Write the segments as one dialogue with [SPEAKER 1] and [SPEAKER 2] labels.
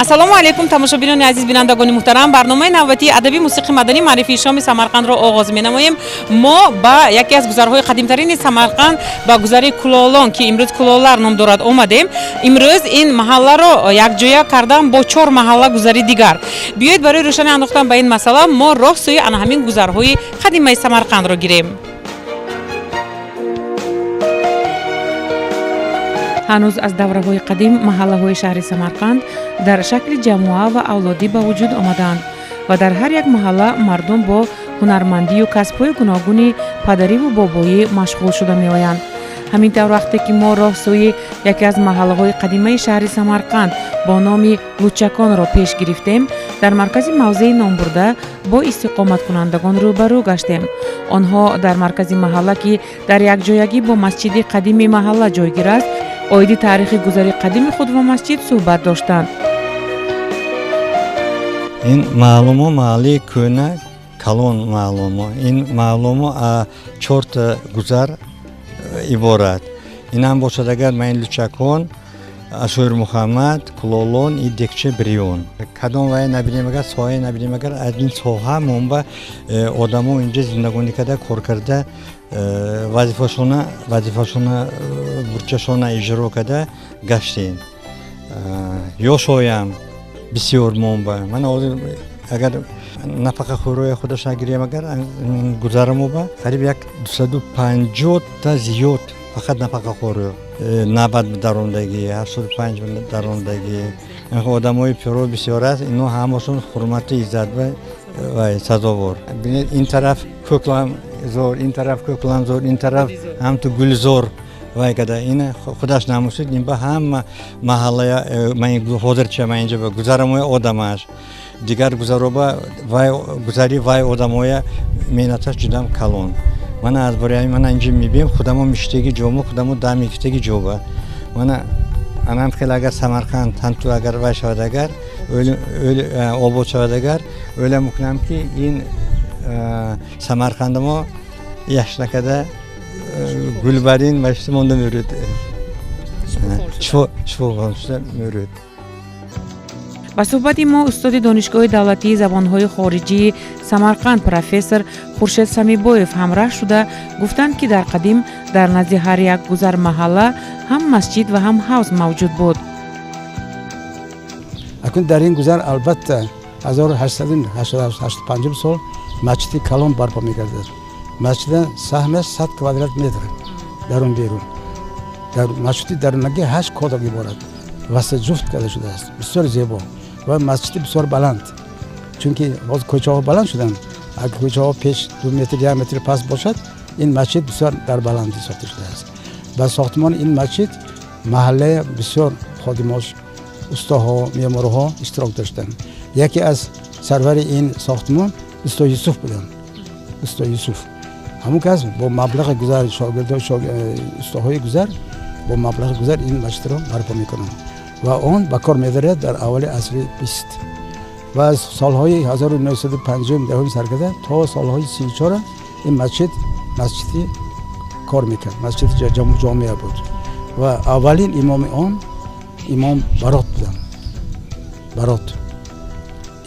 [SPEAKER 1] ассалому алайкум тамошобинони азиз бинандагони муҳтарам, барномаи навбатии адаби мусиқи маданӣ маърифии Шоми Самарқандро оғоз менамоем. Мо ба яке аз гузарҳои қадимтарини Самарқанд ба гузари Кулолон ки имрӯз Кулолар ном дорад омадем. Имрӯз ин маҳалларо якҷоя кардам бо 4 маҳалла гузари дигар. Биёед барои рӯшанӣ андохтан ба ин масъала мо роҳ сӯи ана ҳамин гузарҳои қадимаи Самарқандро гирем. ҳанӯз аз давраҳои қадим маҳаллаҳои шаҳри Самарқанд дар шакли ҷамоа ва авлодӣ ба вуҷуд омаданд ва дар ҳар як маҳалла мардум бо ҳунармандию касбҳои гуногуни падариву бобоӣ машғул шуда меоянд. ҳамин тавр вақте ки мо роҳ сӯи яке аз маҳаллаҳои қадимаи шаҳри Самарқанд бо номи Лучаконро пеш гирифтем, дар маркази мавзеи номбурда бо истиқоматкунандагон рӯбарӯ гаштем. онҳо дар маркази маҳалла ки дар якҷоягӣ бо масҷиди қадими маҳалла ҷойгир аст, оиди таърихи гузари қадими худ ва масҷид суҳбат доштанд.
[SPEAKER 2] ин маълумо маҳаллаи кӯна калон маълумо. ин маълумо 4 гузар иборат. инам бошад агар маин Лучакон, Ашӯр Муҳаммад, Кулолон и Декче Бриён. Кадом вай набинем агар соҳае набинем агар аз ин соҳа монба одамо инҷа зиндагонӣ карда кор карда вазифашона бурчашона иҷро карда гаштем. ё шоям бисёр монба. Ман агар нафақа хӯрои худаш нагирем агар гузарамо ба қариб як 250 та зиёд фақат нафақа хӯро 90 даромдагӣ 85 даромдагӣ одамои пиро бисёр аст. ино ҳамашон ҳурмату иззат ва сазовор. Бинед ин тараф кӯкламзор, ин тараф кӯкламзор, ин тараф ҳамту гулзор вай када ин худаш намушид. ин ба ҳама маҳалла ман ҳозирча ман инҷа ба гузарамои одамаш дигар гузароба вай гузари вай одамоя меҳнаташ ҷудам калон. мана аз бори мана инҷа мебинем худамо миштаги ҷомо худамо дамифтаги ҷоба. мана анам хел агар Самарқанд танту агар вай шавад агар обод шавад агар о'ylab мекунам-ки ин Самарқандамо яшнакада гулбарин машти монда мурид шифофоншуда мурид.
[SPEAKER 1] ба суҳбати мо устоди донишгоҳи давлатии забонҳои хориҷии Самарқанд профессор Хуршед Самибоев ҳамраҳ шуда гуфтанд ки дар қадим дар назди ҳар як гузар маҳалла ҳам масҷид ва ҳам ҳавз мавҷуд буд.
[SPEAKER 3] акун дар ин гузар албатта 1885 сол масҷиди калон барпо мегардад. масҷида саҳмаш 100 квадрат метр дарун берун. дар масҷиди дарунагӣ 8 кодак иборат. васат ҷуфт карда шудааст. бисёр зебо ва масҷиди бисёр баланд. чунки ҳозир кӯчаҳо баланд шуданд. агар кӯчаҳо пеш 2 метр 1 метр паст бошад, ин масҷид бисёр дар баландӣ сохта шудааст. ба сохтмони ин масҷид маҳаллаи бисёр ходимош, устоҳо, меъморҳо иштирок доштанд. яке аз сарвари ин сохтмон Усто Юсуф буданд. Усто Юсуф ҳамон кас бо маблағи гузар устоҳои гузар бо маблағи гузар ин масҷидро барпо мекунанд ва он ба кор медорад дар аввали асри 20 ва аз солҳои 1950 сар карда то солҳои 34 ин масҷиди кор мекард. масҷиди ҷомеа буд ва аввалин имоми он имом Барот буданд. Барот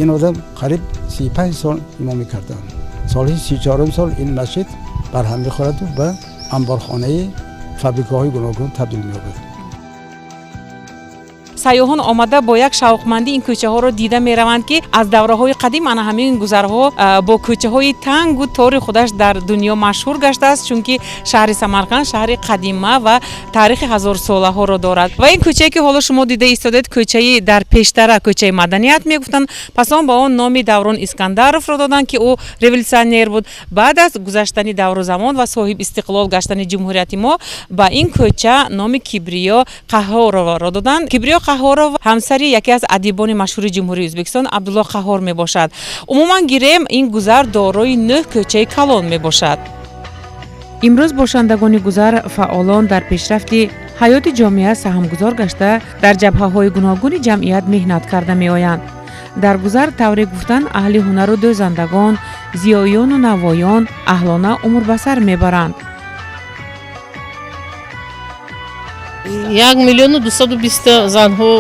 [SPEAKER 3] ин одам қариб 35 сол имомӣ карданд. солҳои 34 сол ин масҷид барҳам мехӯрад ба амборхонаи фабрикаҳои гуногун табдил меёбад.
[SPEAKER 1] сайёҳон омада бо як шавқмандӣ ин кӯчаҳоро дида мераванд ки аз давраҳои қадим ана ҳамин гузарҳо бо кӯчаҳои тангу тори худаш дар дунё машҳур гаштааст, чунки шаҳри Самарқанд шаҳри қадима ва таърихи ҳазорсолаҳоро дорад. ва ин кӯчае ки ҳоло шумо дида истодед, кӯчаи дар пештара кӯчаи маданият мегуфтанд. пас он ба он номи Даврон Искандаровро доданд ки ӯ революционер буд. баъд аз гузаштани давру замон ва соҳиб истиқлол гаштани ҷумҳурияти мо ба ин кӯча номи Кибриё Қаҳҳороро доданд. Кибриё Қаҳҳоров ҳамсари яке аз адибони машҳури ҷумҳурии Ӯзбекистон Абдулло Қаҳҳор мебошад. умуман гирем ин гузар дорои 9 кӯчаи калон мебошад. имрӯз бошандагони гузар фаъолон дар пешрафти ҳаёти ҷомеа саҳмгузор гашта дар ҷабҳаҳои гуногуни ҷамъият меҳнат карда меоянд. дар гузар тавре гуфтан аҳли ҳунару дӯзандагон, зиёёну навоён аҳлона умрбасар мебаранд.
[SPEAKER 4] 1 миллион 220 занҳо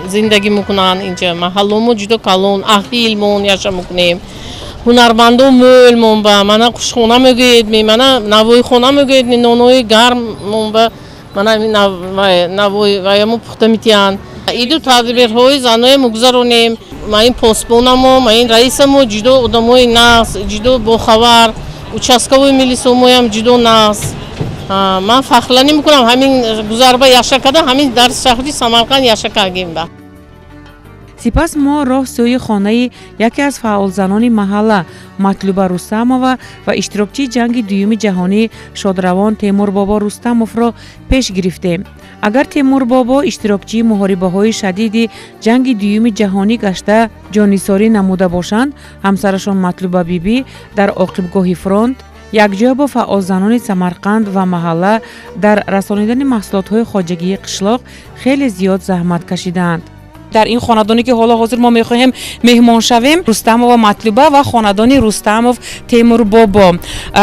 [SPEAKER 4] زندگی میکنن اینجا محلمون جدا کلون اهیلمون یاشا میکنیم هنرمندو مولمون با من خوشخونه میگید می من نوای خونه میگید می نونوی گرممون با من نوای وایمو پخته میتیان ایدو تدبیرهای زنای مگذرونیم ما این پاسپونمو ما این رئیسمو جدا آدمای ناس جدا با خبر участковый милиционерам جدا ناس من فخرانی میکنم همین گذربا یاشا کردم همین در شهری سمرقند یاشا کردیم با
[SPEAKER 1] سپس ما راه سوی خانه یکی از فعالزنان محله مطلوبه رستمова و اشتراکچی جنگ دوم جهانی شادروان تیمور بابا رستمов را پیش گرفتیم. اگر تیمور بابا اشتراکچی محاربه‌های شدید جنگ دوم جهانی گشته جانیساری نموده باشند، همسرشان مطلوبه بیبی در عاقبگاه فرانت یکجا با فعالزنان سمرقند و محله در رسانیدن محصولات‌های خواجگی قشلاق خیلی زیاد زحمت کشیدند. در این خاندانی که حالا حاضر ما میخواهیم مهمان شویم رستمova مطلوبه و خاندان رستمov تیمور بابا.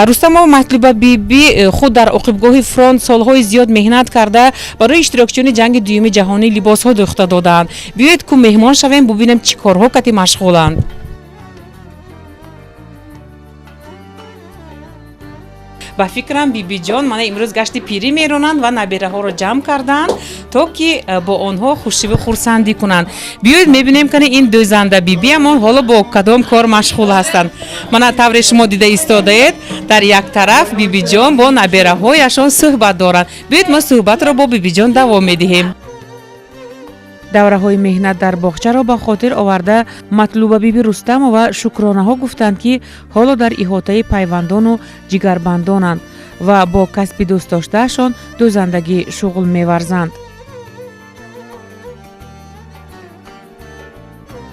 [SPEAKER 1] رستمova مطلوبه بیبی خود در عقبگاه فرانت سالهای زیاد مهنت کرده برای اشتراکچیان جنگ دوم جهانی لباس‌ها دوخته دادند. بیایید که مهمان شویم ببینیم چی کارها کتی مشغولند. با فکرم بیبی جان من امروز گشت پیری میرونند و نبیره ها رو جمع کردند تا که با آنها خوشی و خورسندی کنند. بیایید میبینیم که این دو زنده بیبی اما حالا با کدام کار مشغول هستند. من طور شما دیده ایستاده اید در یک طرف بیبی جان با نبیره هایشان صحبت دارند. بیایید ما صحبت را با بیبی جان دوام میدهیم. دوره های مهنت در باغچه را به خاطر آورده مطلوبه بیبی رستمova شکرانه ها گفتند که حالا در احاطه پیوندان و جگربندانند و با کسب دوست داشتهشان دو زندگی شغل می‌ورزند.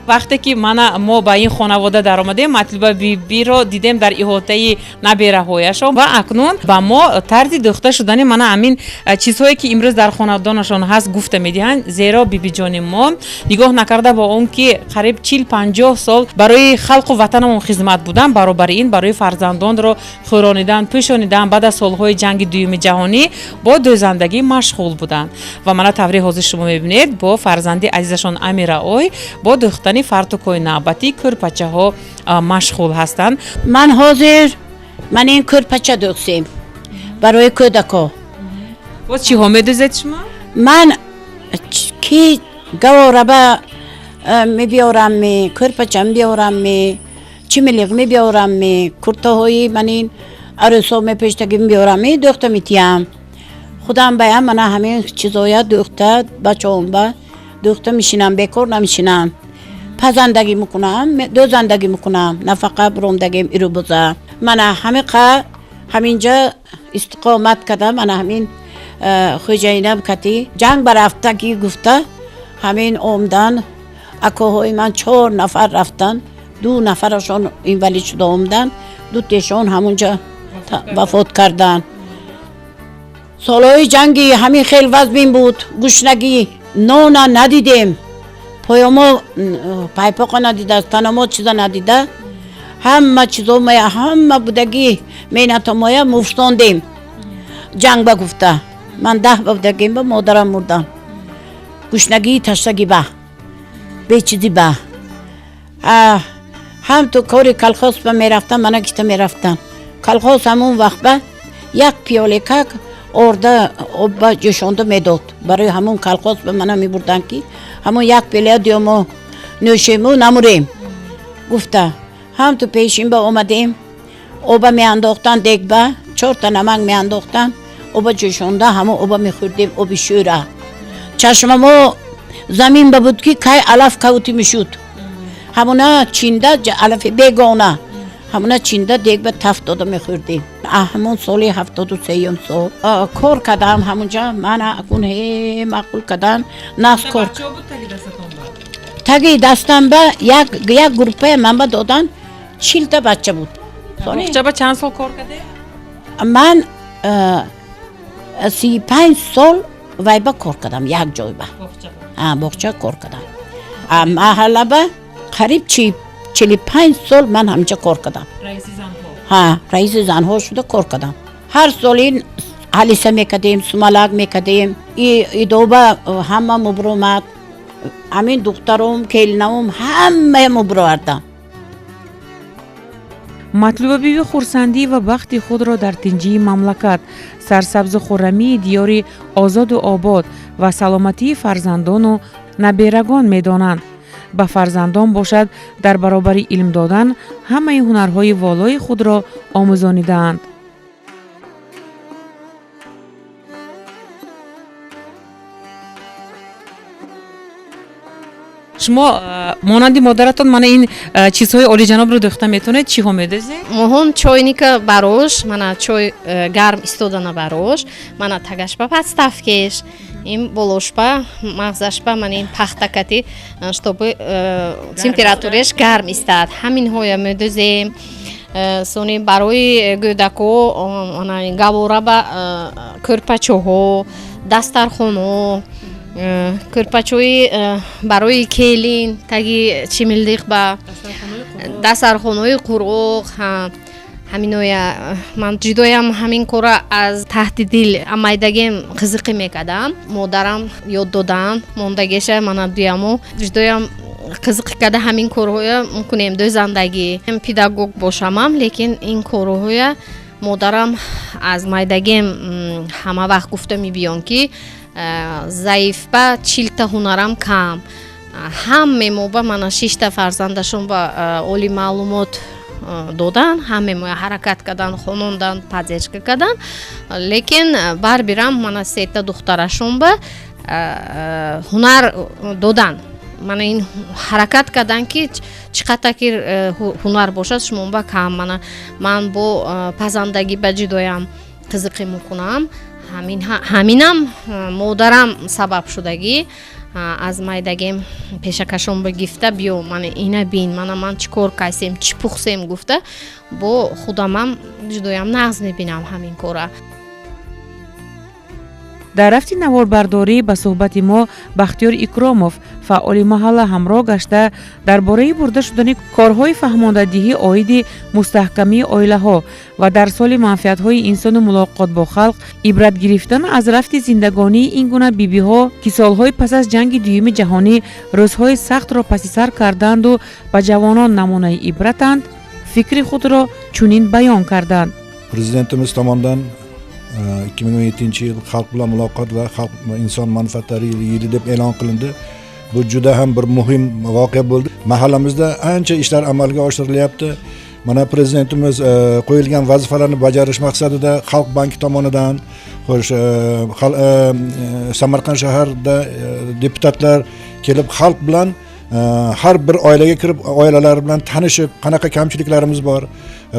[SPEAKER 1] وقتی که ما با این خانواده در آمدیم مطلوبه بیبی را دیدیم در احاطه نبیره هایشان و اکنون با ما طرز دوخته شدن من همین چیزهایی که امروز در خانواده‌شان هست گفته میدهند. زیرا بیبی جان ما نگاه نکرده با اون که قریب 40-50 سال برای خلق و وطنمون خدمت بودن، برابر این برای فرزندان را خورانیدن پوشانیدن بعد از سالهای جنگ دوم جهانی با دو زندگی مشغول بودند و من طوری حاضر شما میبینید با فرزندی عزیزشان امیره اوی با دختر فارتوکوی نوبتی کرپچه ها مشغول هستند.
[SPEAKER 5] من حاضر من این کرپچه دوستیم برای کودکا.
[SPEAKER 1] باز چی ها میدوزید شما؟
[SPEAKER 5] من کی گواربه میبیارم می کرپچه میبیارم می چی ملیق میبیارم می کرته های من این عروسا میپشتگی میبیارم می دوخته میتیم. خودم بایم من همین چیزایا دوخته بچه هم با دوخته میشینم بیکار نمیشینم. زندگی میکنم دو زندگی میکنم نفقه برومدگیم ایرو بزا من همینجا استقامت کردم. من همین خوجینم کتی جنگ برفتگی گفته همین اومدن اکوهای من 4 نفر رفتن 2 نفرشون اینولی شده اومدن 2 تاشون همونجا وفات کردن. سالهای جنگی همین خیلی وزبین بود گوشنگی نونا ندیدیم پایما پایپاقا ندیده تنما چیزا ندیده همه چیزا مایا همه بودگی مینتا مایا مفستاندیم جنگ با گفته من 10 بودگیم با مادرم مردم گوشنگی تشتگی به چیزی هم تو کاری کلخاص با میرفتم من کشته میرفتم کلخاص همون وقت با یک پیاله کک ارده آب جوشانده میداد برای همون کلخاص به من میبردن که همون یک پیاله دیومو نوشیمو نموریم گفته هم تو پیشیم با اومدیم آب میانداختن دیگ با 4 تا نمک میانداختن آب جوشانده همون آب میخوردیم آب شوره چشممو زمین بود که کای علف کوتی میشود همونا چینده علف بیگانه همونا چینده دیگ به تفت داده میخوردیم. همون سالی 73 سال کار کردم همونجا من اکون هی معقول کردن ناس کار تگی دستم به یک گروپه من با دادن 40 تا بچه بود.
[SPEAKER 1] بچه با چند سال کار کرده؟
[SPEAKER 5] من 35 سال وای با کار کردم یک جای با باغچه کار کردم. محله با قریب 45 سال من همجا کار کردم.
[SPEAKER 1] رئیس زنها؟
[SPEAKER 5] رئیس زنها شده کار کردم. هر سال این حلیسه میکردیم سمالک میکردیم ای دوبه همه مبرومت همین دخترم کلینم همه مبراردم.
[SPEAKER 1] матлуба биби хурсандӣ ва бахти худро дар тинҷии мамлакат, сарсабзу хуррамии диёри озоду обод ва саломатии фарзандону наберагон медонанд. ба фарзандон бошад дар баробари илм додан ҳамаи ҳунарҳои волои худро омӯзонидаанд. шумо монанди модаратон мана ин чизҳои олиҷанобро дӯхта метавонед? чиҳо медозед?
[SPEAKER 4] моҳон чойника барош, мана чой гарм истодана барош, мана тагашпа подставкеш, ин болошпа, мағзашпа, мана ин пахтакати, чтобы температураш гарм истад. Ҳаминҳоя медозем. Сони барои гӯдако мана ин гавораба кӯрпачоҳо, дастархоно, кӯрпачои барои келин, таги чимилдиқ ба дастархонои қуроқ, ҳаминоя ман ҷудоям ҳамин кора аз таҳти дил амайдагем қизиқӣ мекардам. Модарам ёд додам, мондагеша мана дуямо ҷудоям қизиқӣ карда ҳамин корҳоя мукунем дӯзандагӣ. Педагог бошамам, лекин ин корҳоя модарам аз майдагем ҳама вақт гуфта мебиён ки заифба 40 ҳунарам кам. ҳаме мо ба мана 6 фарзандашон ба оли маълумот додан, ҳаме мо ҳаракат кардан, хонондан, поддержка кардан, лекин барбирам мана 3 духтарашон ба ҳунар додан. Мана ин ҳаракат кардан ки чӣ қадр ки ҳунар бошад шумо ба кам. Ман бо пазандагӣ ба ҷудоям қизиқӣ мекунам. ҳаминам модарам сабаб шудагӣ аз майдагем пешакашон ба гифта биё мана ина бин, ман чӣ кор кайсем, чӣ пухсем гуфта бо худамам ҷудоям нағз мебинам ҳамин кора.
[SPEAKER 1] дар рафти наворбардорӣ ба суҳбати мо Бахтиёр Икромов, фаъоли маҳалла ҳамроҳ гашта дар бораи бурда шудани корҳои фаҳмондадиҳӣ оиди мустаҳкамии оилаҳо ва дар соли манфиатҳои инсону мулоқот бо халқ ибрат гирифтан аз рафти зиндагонии ин гуна бибиҳо ки солҳои пас аз ҷанги дуюми ҷаҳонӣ рӯзҳои сахтро паси сар карданду ба ҷавонон намунаи ибратанд, фикри худро чунин баён карданд.
[SPEAKER 6] Prezidentimiz tomonidan 2017-yil xalq bilan muloqot va xalq inson manfaatlari yili deb e'lon qilindi. Bu juda ham bir muhim voqea bo'ldi. Mahallamizda ancha ishlar amalga oshirilyapti. Mana prezidentimiz qo'yilgan vazifalarni bajarish maqsadida Xalq banki tomonidan Samarqand shahrida deputatlar kelib xalq bilan har bir oilaga kirib, oilalar bilan tanishib, qanaqa kamchiliklarimiz bor,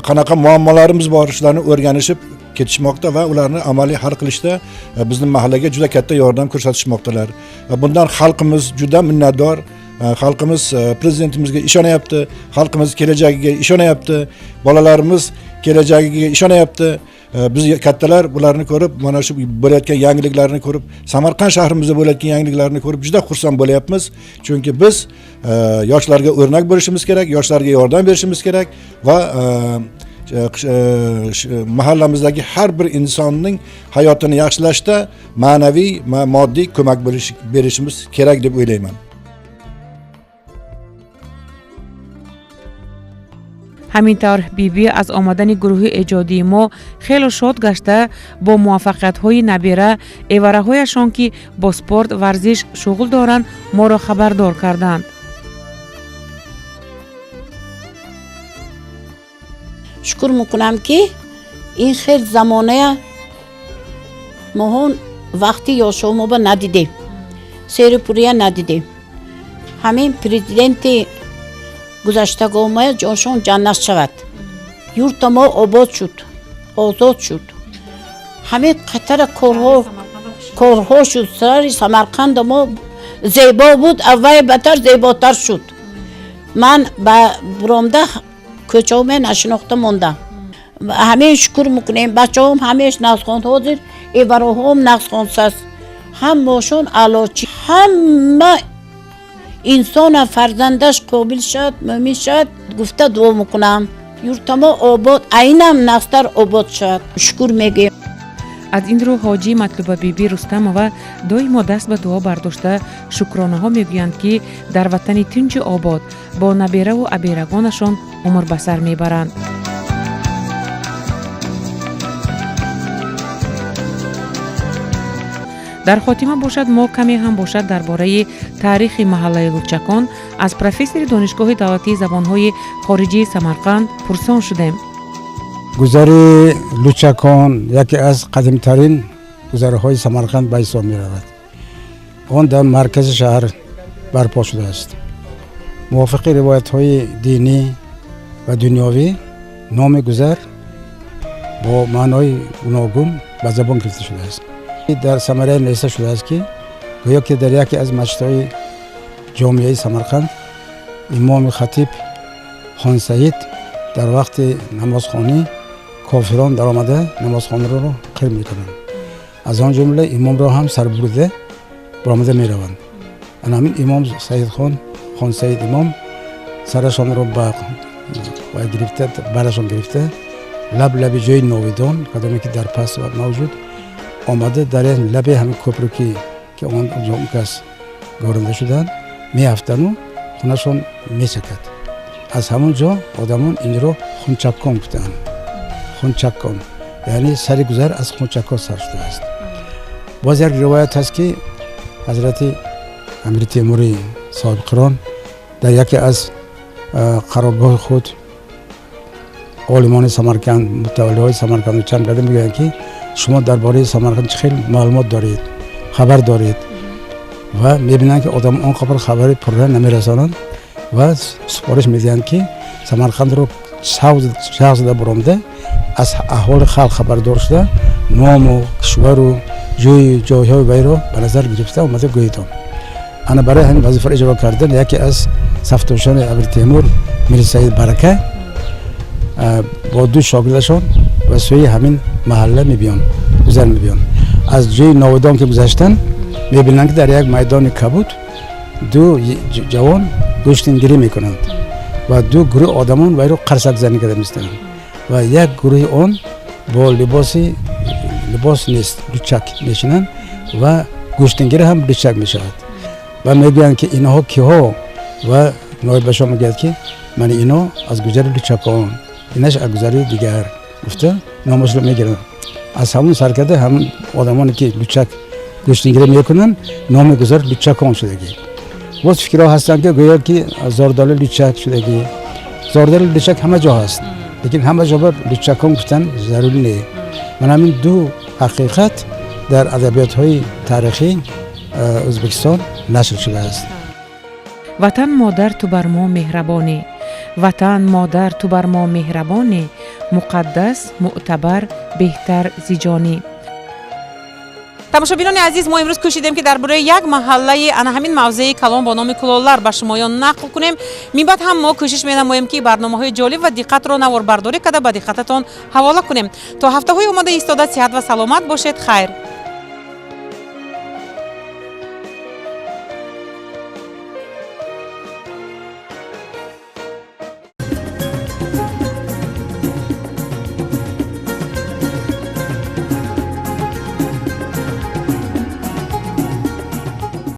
[SPEAKER 6] qanaqa muammolarimiz bor, shularni o'rganishib ketishmoqda va ularni amaliy hal qilishda bizning mahallaga juda katta yordam ko'rsatishmoqdalar. Bundan xalqimiz juda minnatdor. Xalqimiz prezidentimizga ishonyapti, xalqimiz kelajagiga ishonyapti, bolalarimiz kelajagiga ishonyapti. Biz kattalar bularni ko'rib, mana shu bo'layotgan yangiliklarni ko'rib, Samarqand shahrimizda bo'layotgan yangiliklarni ko'rib juda xursand bo'lyapmiz. Chunki biz yoshlarga o'rnak bo'lishimiz kerak, yoshlarga yordam berishimiz kerak va mahallamizdagi har bir insonning hayotini yaxshilashda ma'naviy va moddiy ko'mak berishimiz kerak deb o'ylayman.
[SPEAKER 1] ҳамин тавр биби аз омадани гурӯҳи эҷодии мо хело шод гашта бо муваффақиятҳои набира эвараҳояшон ки бо спорт варзиш шуғул доранд моро хабардор карданд.
[SPEAKER 5] шукр мекунам ки ин хел замоная моҳон вақти ёшомоба надидем, серупурия надидем. ҳамин президенти гузаштагомая ҷоншон ҷаннат шавад. Юрта мо обод шуд, озод шуд. ҳамин қатара корҳо шуд. сари Самарқанд мо зебо буд, аввай батар зеботар шуд. ман ба буромда кӯчаоме нашинохта мондам. ҳамин шукр мекунем. бачаҳом ҳамеш нағзхон ҳозир, эвароҳом нағзхонсаст. ҳамошон алочи ҳама инсона фарзандаш қобил шад, мӯмин шад, гуфта дуо мекунам. юртамо обод, айнам нағзтар обод шад. шукр мегӯям.
[SPEAKER 1] аз ин рӯ ҳоҷӣ матлуба бибӣ рустамова доимо даст ба дуо бардошта шукронаҳо мегӯянд ки дар ватани тинҷу обод бо набераву аберагонашон умр ба сар мебаранд. дар хотима бошад мо каме ҳам бошад дар бораи таърихи маҳаллаи лучакон аз профессори донишгоҳи давлатии забонҳои хориҷии Самарқанд пурсон шудем.
[SPEAKER 3] гузари лучакон яке аз қадимтарин гузарҳои Самарқанд ба ҳисоб меравад. он дар маркази шаҳр барпо шудааст. мувофиқи ривоятҳои динӣ ва дунёвӣ номи гузар бо маънои гуногун ба забон гирифта шудааст. дар самария нависта шудааст ки гӯё ки дар яке аз масҷидҳои ҷомеаи Самарқанд имоми хатиб хон Саид дар вақти намозхонӣ кофирон даромада намозхонаро қир мекунанд. аз он ҷумла имомро ҳам сарбурда баромада мераванд. ҳамин имом Саидхон хон Саид имом сарашонро ба гирифта барашон гирифта лаб лаби ҷои новидон кадоме ки дар пас мавҷуд омада дар лаби ҳамин кӯприки ки он ҷомкас горанда шуданд меафтану хунашон месакад. аз ҳамон ҷо одамон инро хунчаккон гуфтанд. хунчаккон яъне сари гузар аз хунчаккон сар шудааст. боз як ривоят ҳаст ки ҳазрати амири темурӣ соҳибқирон дар яке аз қароргоҳи худ олимони Самарканд мутаваллиҳои Самарканду ҷамъ карда мегӯянд ки шумо дар бораи Самарқанд чӣ хел маълумот доред, хабар доред ва мебинанд ки одам он қадар хабари пурра намерасонанд ва супориш медиҳанд ки Самарқандро шавқ зада буромда аз аҳволи халқ хабардор шуда ному кишвару ҷойҳои вайро ба назар гирифта омада гӯедон. ана барои ҳамин вазифаро иҷро кардан яке аз сафдошони амири Темур Мир Саид Барака бо ду шогирдашон ва сӯи ҳамин маҳалла мебиён гузар мебиён. аз ҷои новидон ки гузаштанд мебинанд ки дар як майдони кабуд ду ҷавон гӯштингирӣ мекунанд ва ду гурӯҳ одамон вайро қарсакзанӣ карда меистанд ва як гурӯҳи он бо либос нест лучак мешинанд ва гӯштингирӣ ҳам лучак мешавад ва мегӯянд ки инҳо киҳо ва ноибашон мегӯяд ки мани ино аз гузари лучакон инаш аз гузари дигар гуфта номашро мегиранд. аз ҳамон сар карда ҳамон одамоне ки лучак гӯштингирӣ мекунанд номи гузар лучакон шудагӣ. боз фикрҳо ҳастанд ки гӯё ки зордали лучак шудагӣ. зордали лучак ҳама ҷо ҳаст, лекин ҳама ҷо бар лучакон гуфтан зарури не. ман ҳамин ду ҳақиқат дар адабиётҳои таърихи Ӯзбекистон нашр шудааст.
[SPEAKER 1] ватан модар ту бар мо меҳрабонӣ, ватан модар ту бар мо меҳрабонӣ, муқаддас муътабар беҳтар зиҷонӣ. тамошобинони азиз, мо имрӯз кӯшидем ки дар бораи як маҳаллаи ана ҳамин мавзеи калон бо номи Кулолар ба шумоён нақл кунем. минбаъд ҳам мо кӯшиш менамоем ки барномаҳои ҷолиб ва диққатро наворбардорӣ карда ба диққататон ҳавола кунем. то ҳафтаҳои омада истода сиҳат ва саломат бошед. хайр.